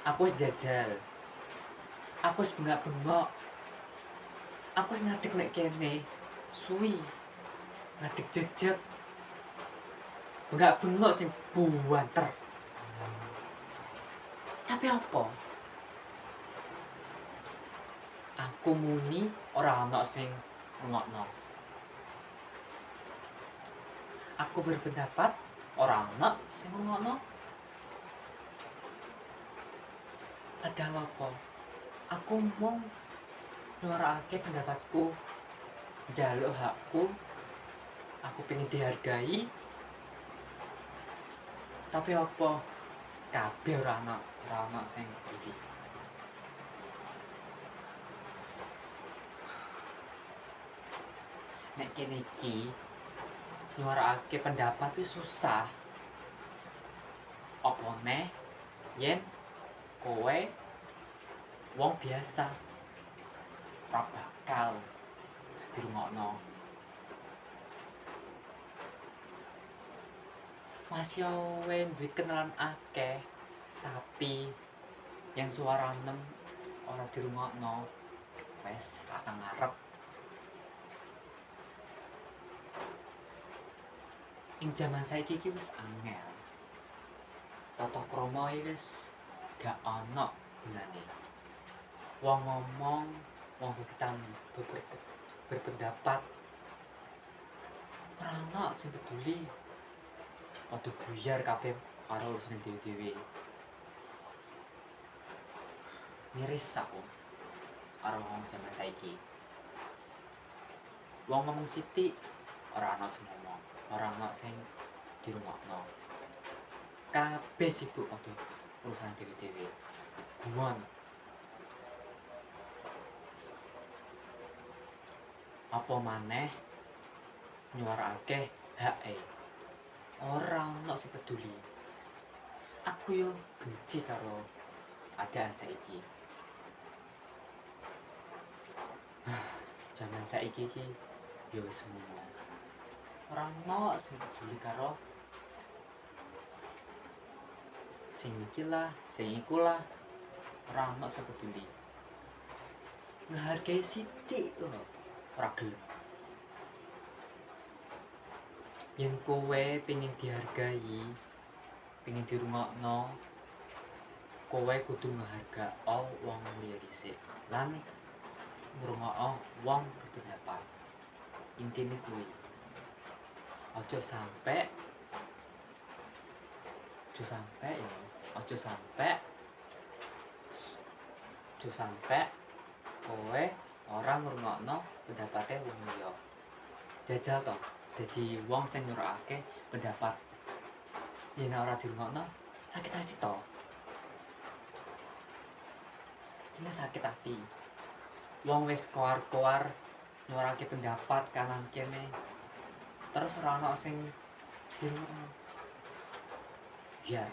Aku wis jajal, aku wis bengak-bengok, aku wis ngadeg nek kene suwi, ngadeg jejeg, bengak-bengok sing buanter. Tapi apa? Aku muni ora ana sing ngrungokno. Aku berpendapat ora ana sing ngrungokno. Padahal apa? Aku mung nyuarakake pendapatku, njaluk hakku, aku pengen dihargai. Tapi apa? Kabeh ora ana sing peduli. Nek kene iki nyuarakake pendapat wis susah. Apa neh yen kowe wong biasa ora bakal dirungokno. Masih wae duwe kenalan akeh, tapi yang suara nem ora dirungokno. Wes rasa ngarep. Ing jaman saiki iki wis angel. Tata krama wis gak ana gunane. Wong ngomong, wong berpendapat ora ana sing peduli. Padha buyar kabeh karo urusane dhewe-dhewe. Miris aku karo wong jaman saiki. Wong ngomong sithik ora ana sing ngomong, ora ana sing dirungokno. Kabeh sibuk padha urusan dhewe-dhewe. Gumun. Apa maneh nyuarakake hake. Ora ana sing peduli. Aku yo benci karo keadaan saiki. Jaman saiki iki yo wis ngono. Ora ana sing peduli karo sing iki lah, sing iku lah. Ora ana sing peduli. Ngehargai sithik lho, ora gelem. Yen kowe pengen dihargai, pengen dirungokno, kowe kudu ngehargao wong liya dhisik lan ngrungokno wong berpendapat. Intine kuwi. Aja sampe kowe ora ngrungokno pendapate wong liya. Jajal to dadi wong sing nyurakake pendapat. Yen ora dirungokno, sakit hati to. Mestine sakit hati. Wong wis koar-koar nyuarake pendapat kanan kene. Terus ora ana sing dirungokno. Ya,